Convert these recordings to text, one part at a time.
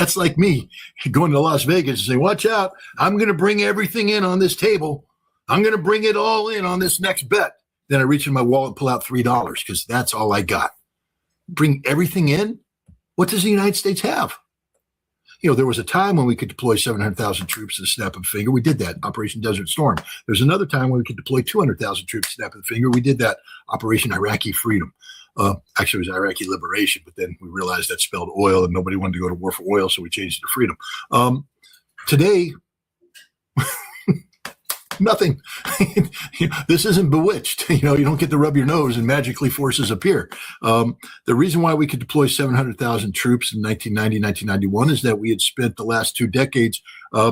That's like me going to Las Vegas and saying, watch out, I'm going to bring everything in on this table. I'm going to bring it all in on this next bet. Then I reach in my wallet and pull out $3 because that's all I got. Bring everything in? What does the United States have? There was a time when we could deploy 700,000 troops in a snap of a finger. We did that, Operation Desert Storm. There's another time when we could deploy 200,000 troops in a snap of the finger. We did that, Operation Iraqi Freedom. Actually, it was Iraqi Liberation, but then we realized that spelled oil and nobody wanted to go to war for oil, so we changed it to freedom. Today, nothing. This isn't Bewitched. You don't get to rub your nose and magically forces appear. The reason why we could deploy 700,000 troops in 1990, 1991 is that we had spent the last 2 decades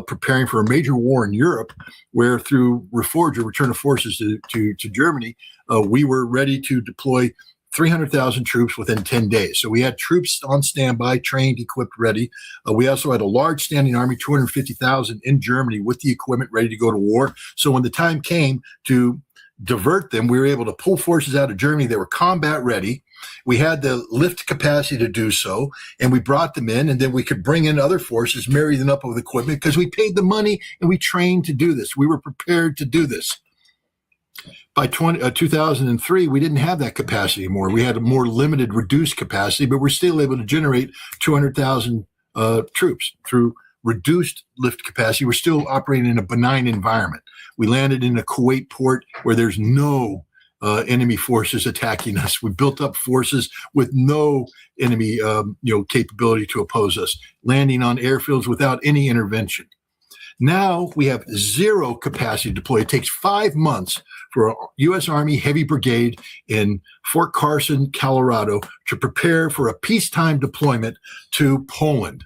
preparing for a major war in Europe, where through Reforge, or return of forces to Germany, we were ready to deploy 300,000 troops within 10 days. So we had troops on standby, trained, equipped, ready. We also had a large standing army, 250,000 in Germany with the equipment ready to go to war. So when the time came to divert them, we were able to pull forces out of Germany. They were combat ready. We had the lift capacity to do so, and we brought them in, and then we could bring in other forces, marry them up with equipment, because we paid the money and we trained to do this. We were prepared to do this. By 2003, we didn't have that capacity anymore. We had a more limited, reduced capacity, but we're still able to generate 200,000 troops through reduced lift capacity. We're still operating in a benign environment. We landed in a Kuwait port where there's no enemy forces attacking us. We built up forces with no enemy capability to oppose us, landing on airfields without any intervention. Now we have zero capacity to deploy. It takes 5 months for a U.S. Army Heavy Brigade in Fort Carson, Colorado, to prepare for a peacetime deployment to Poland.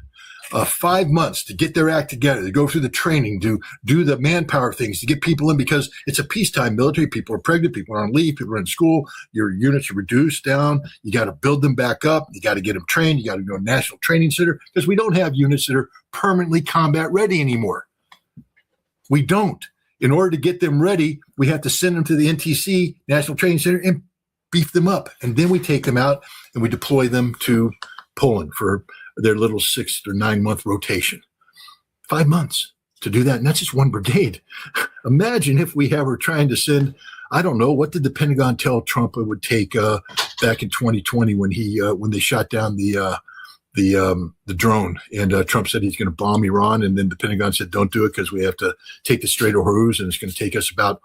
5 months to get their act together, to go through the training, to do the manpower things, to get people in, because it's a peacetime military. People are pregnant, people are on leave, people are in school. Your units are reduced down. You got to build them back up. You got to get them trained. You got to go to National Training Center, because we don't have units that are permanently combat ready anymore. We don't. In order to get them ready, we have to send them to the NTC, National Training Center, and beef them up. And then we take them out and we deploy them to Poland for their little 6 or 9 month rotation. 5 months to do that. And that's just one brigade. Imagine if we were trying to send, I don't know, what did the Pentagon tell Trump it would take back in 2020 when they shot down the drone, and Trump said he's going to bomb Iran, and then the Pentagon said don't do it because we have to take the Strait of Hormuz, and it's going to take us about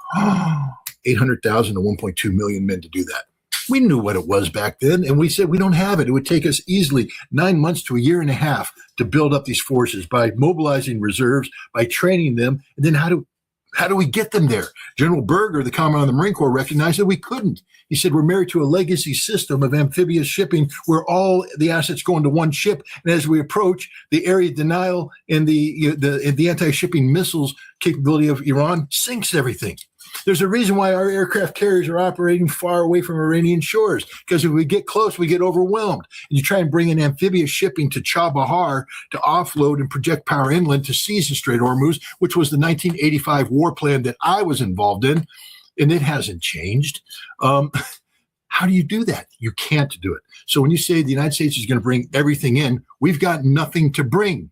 800,000 to 1.2 million men to do that. We knew what it was back then, and we said we don't have it. It would take us easily 9 months to a year and a half to build up these forces by mobilizing reserves, by training them, and then how do we get them there? General Berger, the Commandant of the Marine Corps, recognized that we couldn't. He said, we're married to a legacy system of amphibious shipping where all the assets go into one ship. And as we approach, the area denial and the anti-shipping missiles capability of Iran sinks everything. There's a reason why our aircraft carriers are operating far away from Iranian shores, because if we get close, we get overwhelmed. And you try and bring in amphibious shipping to Chabahar to offload and project power inland to seize the Strait of Hormuz, which was the 1985 war plan that I was involved in, and it hasn't changed. How do you do that? You can't do it. So when you say the United States is going to bring everything in, we've got nothing to bring.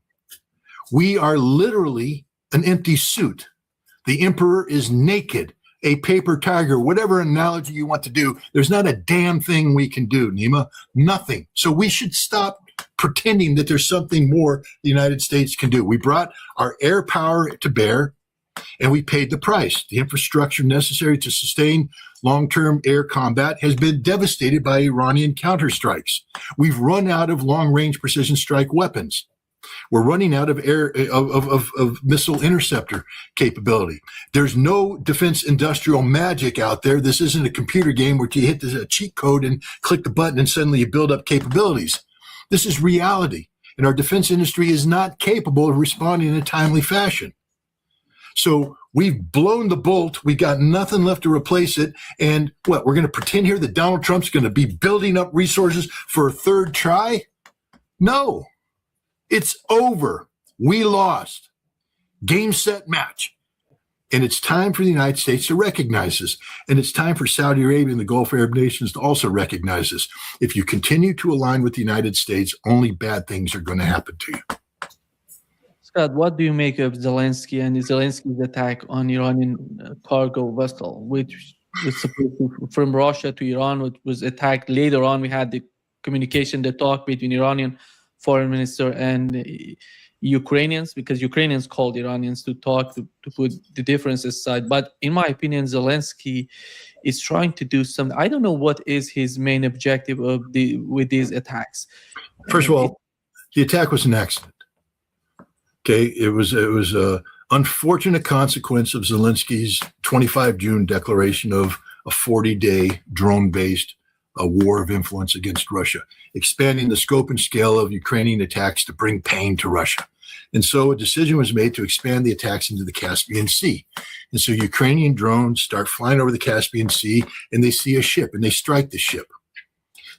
We are literally an empty suit. The emperor is naked, a paper tiger, whatever analogy you want to do. There's not a damn thing we can do, Nima, nothing. So we should stop pretending that there's something more the United States can do. We brought our air power to bear, and we paid the price. The infrastructure necessary to sustain long-term air combat has been devastated by Iranian counterstrikes. We've run out of long-range precision strike weapons. We're running out of of missile interceptor capability. There's no defense industrial magic out there. This isn't a computer game where you hit the cheat code and click the button and suddenly you build up capabilities. This is reality, and our defense industry is not capable of responding in a timely fashion. So we've blown the bolt. We got nothing left to replace it. And what, we're going to pretend here that Donald Trump's going to be building up resources for a third try? No. It's over. We lost. Game, set, match. And it's time for the United States to recognize this. And it's time for Saudi Arabia and the Gulf Arab nations to also recognize this. If you continue to align with the United States, only bad things are going to happen to you. Scott, what do you make of Zelensky and Zelensky's attack on Iranian cargo vessel, which was supposed to from Russia to Iran, which was attacked later on? We had the communication, the talk between Iranian foreign minister and Ukrainians, because Ukrainians called Iranians to talk to put the differences aside. But in my opinion, Zelensky is trying to do something. I don't know what is his main objective with these attacks. First of all, the attack was an accident. Okay, it was a unfortunate consequence of Zelensky's 25 June declaration of a 40-day drone-based war of influence against Russia, expanding the scope and scale of Ukrainian attacks to bring pain to Russia. And so a decision was made to expand the attacks into the Caspian Sea. And so Ukrainian drones start flying over the Caspian Sea, and they see a ship, and they strike the ship.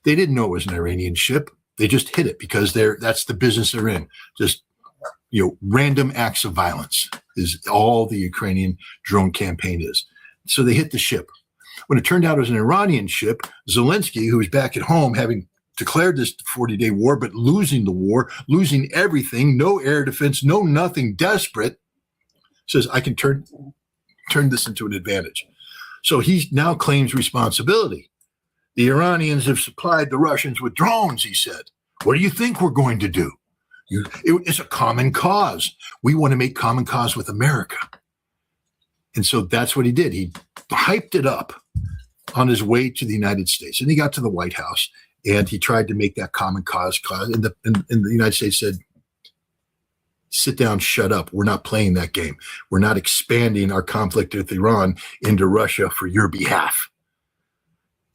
They didn't know it was an Iranian ship. They just hit it because that's the business they're in. Just random acts of violence is all the Ukrainian drone campaign is. So they hit the ship. When it turned out it was an Iranian ship, Zelensky, who was back at home having declared this 40-day war, but losing the war, losing everything, no air defense, no nothing, desperate, says, I can turn this into an advantage. So he now claims responsibility. The Iranians have supplied the Russians with drones, he said. What do you think we're going to do? It's a common cause. We want to make common cause with America. And so that's what he did. He hyped it up on his way to the United States. And he got to the White House and he tried to make that common cause. And the United States said, sit down, shut up. We're not playing that game. We're not expanding our conflict with Iran into Russia for your behalf.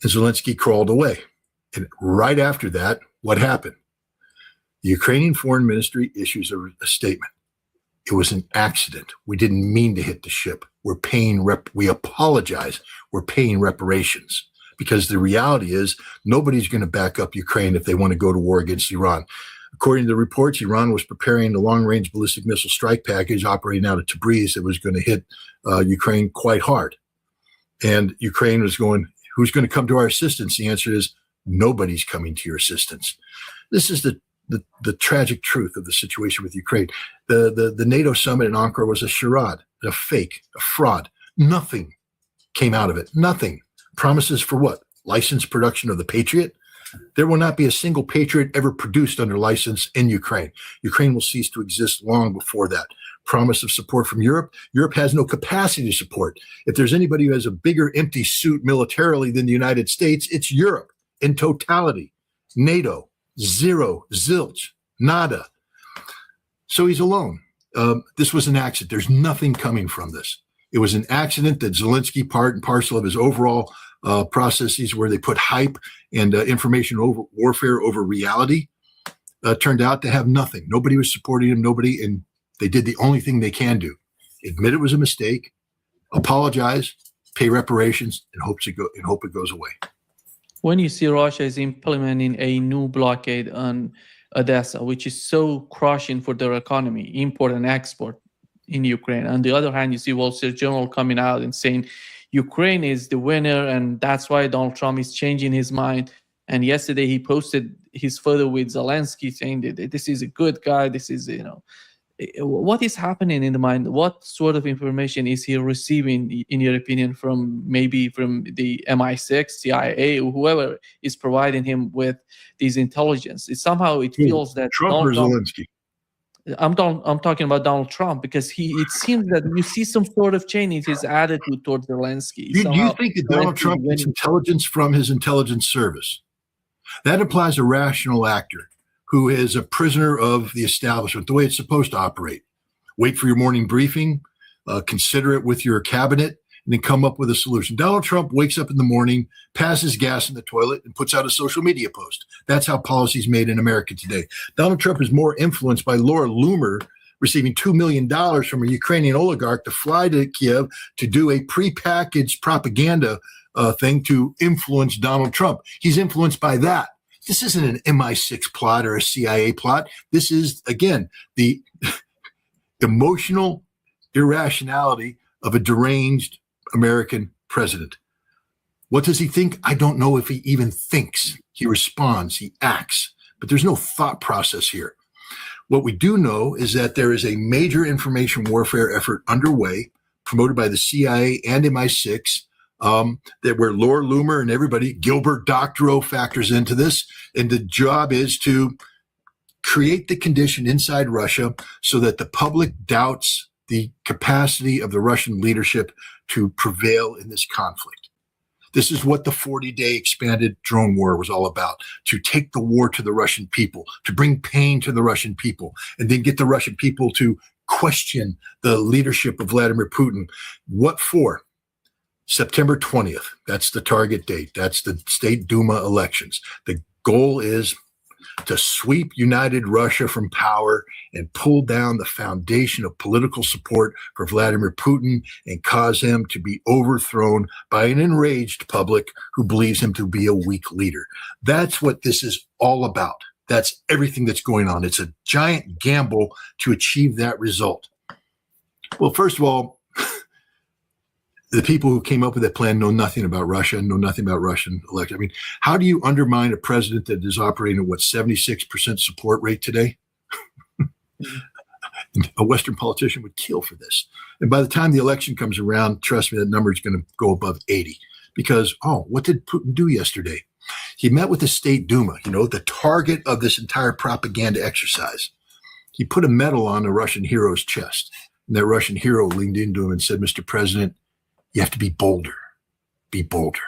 And Zelensky crawled away. And right after that, what happened? The Ukrainian Foreign Ministry issues a statement. It was an accident. We didn't mean to hit the ship. We apologize. We're paying reparations, because the reality is nobody's going to back up Ukraine if they want to go to war against Iran. According to the reports, Iran was preparing a long-range ballistic missile strike package operating out of Tabriz that was going to hit Ukraine quite hard. And Ukraine was going, who's going to come to our assistance? The answer is nobody's coming to your assistance. This is the tragic truth of the situation with Ukraine. The NATO summit in Ankara was a charade, a fake, a fraud. Nothing came out of it. Nothing. Promises for what? Licensed production of the Patriot? There will not be a single Patriot ever produced under license in Ukraine. Ukraine will cease to exist long before that. Promise of support from Europe. Europe has no capacity to support. If there's anybody who has a bigger empty suit militarily than the United States, it's Europe in totality. NATO, zero, zilch, nada. So he's alone. This was an accident. There's nothing coming from this. It was an accident that Zelensky, part and parcel of his overall processes where they put hype and information over warfare over reality, turned out to have nothing. Nobody was supporting him. Nobody, and they did the only thing they can do: admit it was a mistake, apologize, pay reparations, and hope it goes away. When you see Russia is implementing a new blockade on Odessa, which is so crushing for their economy, import and export in Ukraine. On the other hand, you see Wall Street Journal coming out and saying Ukraine is the winner, and that's why Donald Trump is changing his mind. And yesterday he posted his photo with Zelensky saying that this is a good guy. This is, what is happening in the mind? What sort of information is he receiving, in your opinion, from the MI6, CIA, or whoever is providing him with these intelligence? It feels that Trump or Zelensky. I'm talking about Donald Trump, because it seems that you see some sort of change in his attitude towards Zelensky. Do you think that Donald Trump gets intelligence from his intelligence service? That implies a rational actor who is a prisoner of the establishment, the way it's supposed to operate. Wait for your morning briefing, consider it with your cabinet, and then come up with a solution. Donald Trump wakes up in the morning, passes gas in the toilet, and puts out a social media post. That's how policy is made in America today. Donald Trump is more influenced by Laura Loomer receiving $2 million from a Ukrainian oligarch to fly to Kiev to do a prepackaged propaganda thing to influence Donald Trump. He's influenced by that. This isn't an MI6 plot or a CIA plot. This is, again, the emotional irrationality of a deranged American president. What does he think? I don't know if he even thinks. He responds, he acts, but there's no thought process here. What we do know is that there is a major information warfare effort underway, promoted by the CIA and MI6, that where Laura Loomer and everybody, Gilbert Doctorow factors into this. And the job is to create the condition inside Russia so that the public doubts the capacity of the Russian leadership to prevail in this conflict. This is what the 40-day expanded drone war was all about, to take the war to the Russian people, to bring pain to the Russian people, and then get the Russian people to question the leadership of Vladimir Putin. What for? September 20th. That's the target date. That's the State Duma elections. The goal is to sweep united Russia from power and pull down the foundation of political support for Vladimir Putin and cause him to be overthrown by an enraged public who believes him to be a weak leader. That's what this is all about. That's everything that's going on. It's a giant gamble to achieve that result. Well, first of all, the people who came up with that plan know nothing about Russia, know nothing about Russian election. I mean, how do you undermine a president that is operating at, what, 76% support rate today? A Western politician would kill for this. And by the time the election comes around, trust me, that number is going to go above 80. Because, what did Putin do yesterday? He met with the State Duma, the target of this entire propaganda exercise. He put a medal on a Russian hero's chest. And that Russian hero leaned into him and said, Mr. President, you have to be bolder. Be bolder.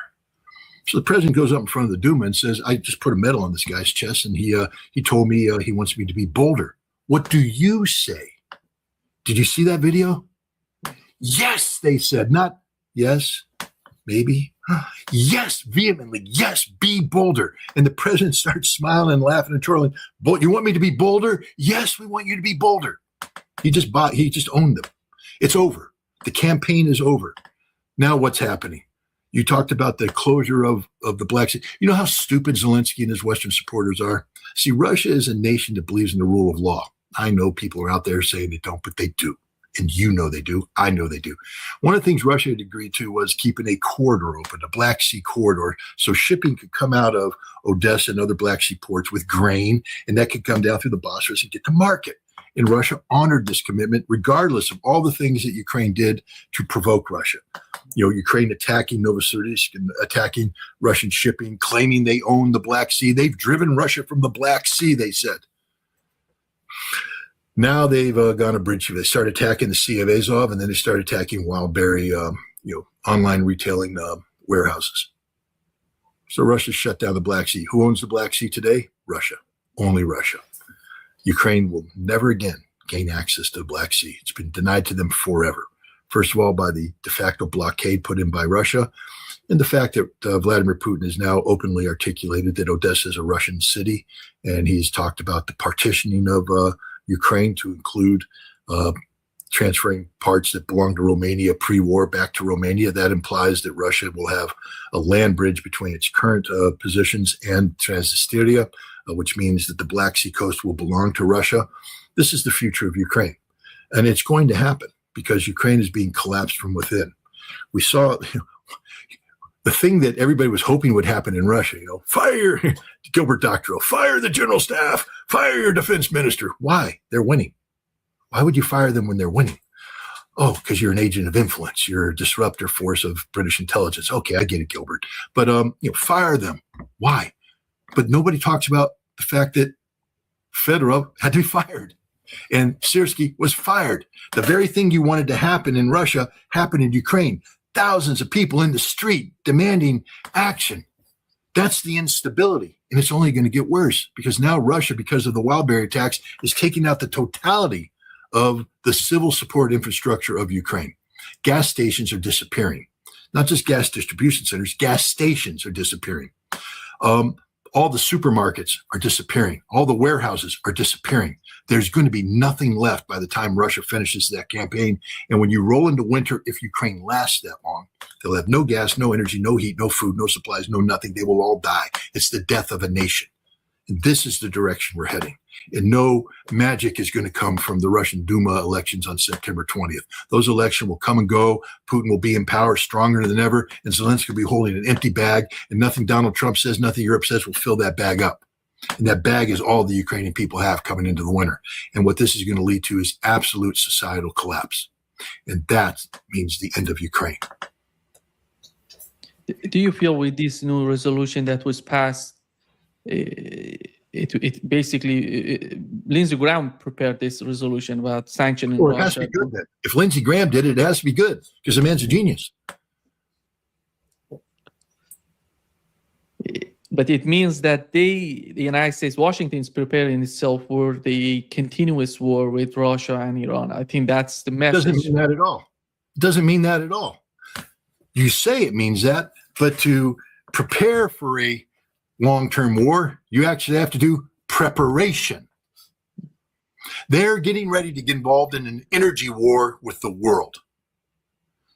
So the president goes up in front of the Duma and says, I just put a medal on this guy's chest, and he told me he wants me to be bolder. What do you say? Did you see that video? Yes, they said. Not yes, maybe. Yes, vehemently. Yes, be bolder. And the president starts smiling and laughing and twirling. You want me to be bolder? Yes, we want you to be bolder. He just owned them. It's over. The campaign is over. Now what's happening? You talked about the closure of the Black Sea. You know how stupid Zelensky and his Western supporters are? See, Russia is a nation that believes in the rule of law. I know people are out there saying they don't, but they do. And you know they do. I know they do. One of the things Russia had agreed to was keeping a corridor open, a Black Sea corridor, so shipping could come out of Odessa and other Black Sea ports with grain, and that could come down through the Bosphorus and get to market. And Russia honored this commitment, regardless of all the things that Ukraine did to provoke Russia. Ukraine attacking Novosibirsk and attacking Russian shipping, claiming they own the Black Sea. They've driven Russia from the Black Sea, they said. Now they've gone a bridge. They start attacking the Sea of Azov, and then they start attacking Wildberry, online retailing warehouses. So Russia shut down the Black Sea. Who owns the Black Sea today? Russia. Only Russia. Ukraine will never again gain access to the Black Sea. It's been denied to them forever. First of all, by the de facto blockade put in by Russia, and the fact that Vladimir Putin has now openly articulated that Odessa is a Russian city, and he's talked about the partitioning of Ukraine to include transferring parts that belong to Romania pre-war back to Romania. That implies that Russia will have a land bridge between its current positions and Transnistria, which means that the Black Sea coast will belong to Russia. This is the future of Ukraine. And it's going to happen because Ukraine is being collapsed from within. We saw the thing that everybody was hoping would happen in Russia, fire Gilbert Doctorow, fire the general staff, fire your defense minister. Why? They're winning. Why would you fire them when they're winning? Oh, because you're an agent of influence. You're a disruptor force of British intelligence. Okay, I get it, Gilbert. But fire them. Why? But nobody talks about the fact that Fedorov had to be fired and Syrskyi was fired. The very thing you wanted to happen in Russia happened in Ukraine. Thousands of people in the street demanding action. That's the instability. And it's only going to get worse because now Russia, because of the Wildberry attacks, is taking out the totality of the civil support infrastructure of Ukraine. Gas stations are disappearing. Not just gas distribution centers, gas stations are disappearing. All the supermarkets are disappearing. All the warehouses are disappearing. There's going to be nothing left by the time Russia finishes that campaign. And when you roll into winter, if Ukraine lasts that long, they'll have no gas, no energy, no heat, no food, no supplies, no nothing. They will all die. It's the death of a nation. And this is the direction we're heading. And no magic is going to come from the Russian Duma elections on September 20th. Those elections will come and go. Putin will be in power stronger than ever. And Zelensky will be holding an empty bag. And nothing Donald Trump says, nothing Europe says will fill that bag up. And that bag is all the Ukrainian people have coming into the winter. And what this is going to lead to is absolute societal collapse. And that means the end of Ukraine. Do you feel with this new resolution that was passed, it basically, Lindsey Graham prepared this resolution about sanctioning Well, it has to Russia? be good then. If Lindsey Graham did it, it has to be good because the man's a genius. But it means that the United States, Washington is preparing itself for the continuous war with Russia and Iran. I think that's the message. Doesn't mean that at all. Doesn't mean that at all. You say it means that, but to prepare for a long-term war, you actually have to do preparation. They're getting ready to get involved in an energy war with the world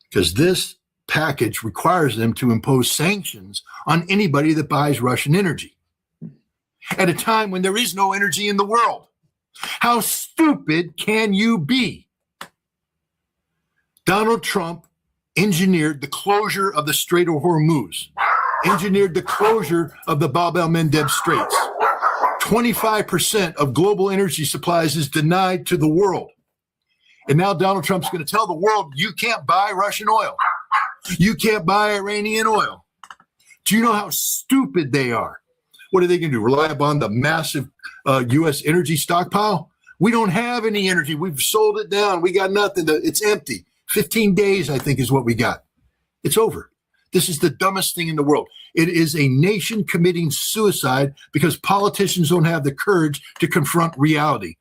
because this package requires them to impose sanctions on anybody that buys Russian energy at a time when there is no energy in the world. How stupid can you be? Donald Trump engineered the closure of the Strait of Hormuz, engineered the closure of the Bab el-Mandeb Straits. 25% of global energy supplies is denied to the world. And now Donald Trump's going to tell the world, you can't buy Russian oil. You can't buy Iranian oil. Do you know how stupid they are? What are they going to do? Rely upon the massive U.S. energy stockpile? We don't have any energy. We've sold it down. We got nothing. It's empty. 15 days, I think, is what we got. It's over. This is the dumbest thing in the world. It is a nation committing suicide because politicians don't have the courage to confront reality.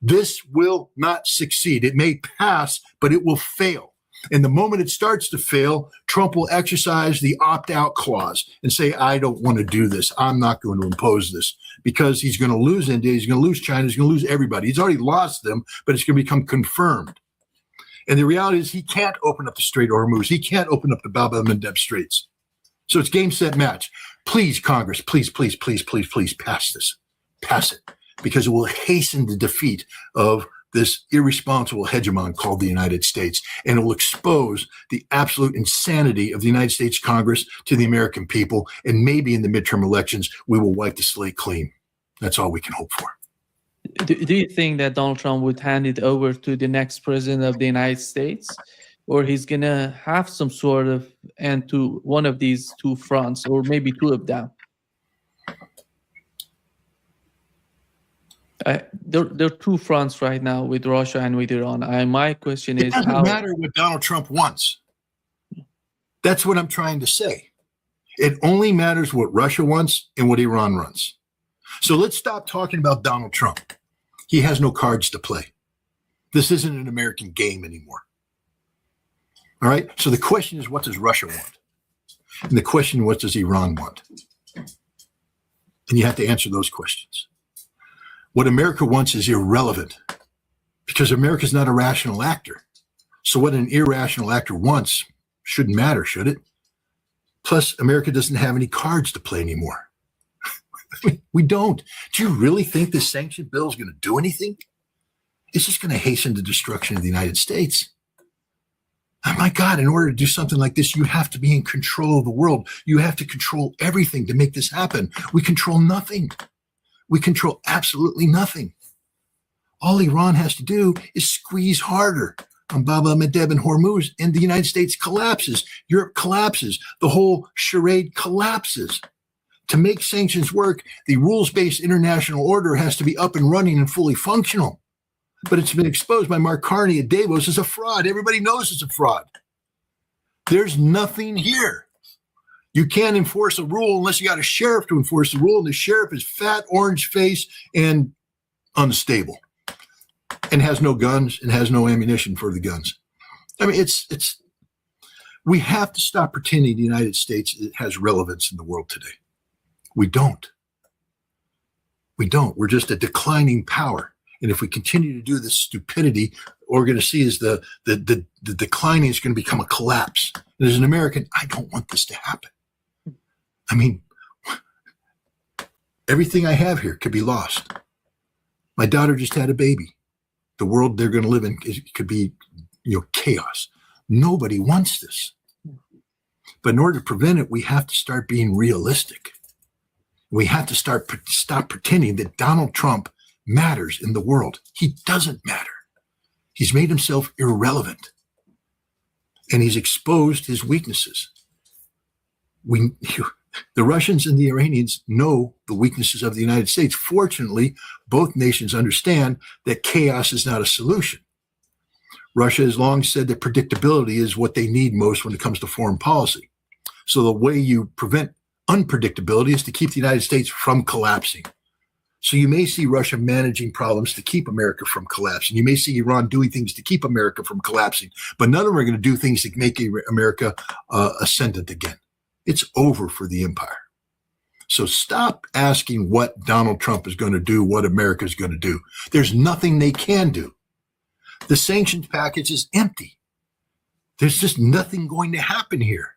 This will not succeed. It may pass, but it will fail. And the moment it starts to fail, Trump will exercise the opt-out clause and say, I don't want to do this. I'm not going to impose this because he's going to lose India. He's going to lose China. He's going to lose everybody. He's already lost them, but it's going to become confirmed. And the reality is he can't open up the Strait of Hormuz. He can't open up the Bab el-Mandeb Straits. So it's game, set, match. Please, Congress, please, please, please, please, please pass this. Pass it because it will hasten the defeat of this irresponsible hegemon called the United States, and it will expose the absolute insanity of the United States Congress to the American people, and maybe in the midterm elections, we will wipe the slate clean. That's all we can hope for. Do you think that Donald Trump would hand it over to the next president of the United States, or he's going to have some sort of end to one of these two fronts, or maybe two of them? There are two fronts right now with Russia and with Iran. My question is, it doesn't matter what Donald Trump wants. That's what I'm trying to say. It only matters what Russia wants and what Iran wants. So let's stop talking about Donald Trump. He has no cards to play. This isn't an American game anymore. All right? So the question is, what does Russia want? And the question, what does Iran want? And you have to answer those questions. What America wants is irrelevant because America's not a rational actor. So what an irrational actor wants shouldn't matter, should it? Plus, America doesn't have any cards to play anymore. We don't. Do you really think this sanction bill is going to do anything? It's just going to hasten the destruction of the United States. Oh my God, in order to do something like this, you have to be in control of the world. You have to control everything to make this happen. We control nothing. We control absolutely nothing. All Iran has to do is squeeze harder on Bab el-Mandeb and Hormuz, and the United States collapses. Europe collapses. The whole charade collapses. To make sanctions work, the rules-based international order has to be up and running and fully functional. But it's been exposed by Mark Carney at Davos as a fraud. Everybody knows it's a fraud. There's nothing here. You can't enforce a rule unless you got a sheriff to enforce the rule, and the sheriff is fat, orange-faced, and unstable, and has no guns and has no ammunition for the guns. I mean, it's. We have to stop pretending the United States has relevance in the world today. We don't. We don't. We're just a declining power. And if we continue to do this stupidity, what we're going to see is the declining is going to become a collapse. And as an American, I don't want this to happen. I mean, everything I have here could be lost. My daughter just had a baby. The world they're going to live in could be, chaos. Nobody wants this. But in order to prevent it, we have to start being realistic. We have to stop pretending that Donald Trump matters in the world. He doesn't matter. He's made himself irrelevant, and he's exposed his weaknesses. The Russians and the Iranians know the weaknesses of the United States. Fortunately, both nations understand that chaos is not a solution. Russia has long said that predictability is what they need most when it comes to foreign policy. So the way you prevent unpredictability is to keep the United States from collapsing. So you may see Russia managing problems to keep America from collapsing. You may see Iran doing things to keep America from collapsing, but none of them are going to do things to make America ascendant again. It's over for the empire. So stop asking what Donald Trump is going to do, what America is going to do. There's nothing they can do. The sanctions package is empty. There's just nothing going to happen here.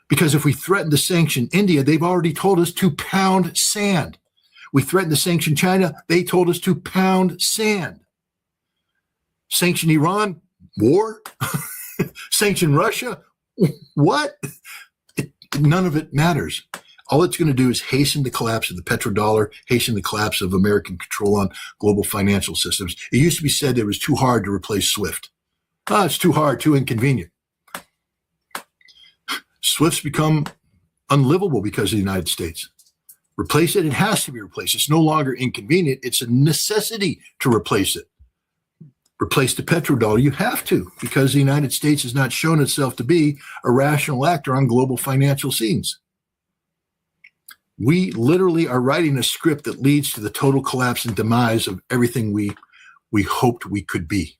Because if we threaten to sanction India, they've already told us to pound sand. We threaten to sanction China, they told us to pound sand. Sanction Iran, war. Sanction Russia, what? None of it matters. All it's going to do is hasten the collapse of the petrodollar, hasten the collapse of American control on global financial systems. It used to be said it was too hard to replace SWIFT. It's too hard, too inconvenient. SWIFT's become unlivable because of the United States. Replace it, it has to be replaced. It's no longer inconvenient. It's a necessity to replace it. Replace the petrodollar, you have to, because the United States has not shown itself to be a rational actor on global financial scenes. We literally are writing a script that leads to the total collapse and demise of everything we hoped we could be.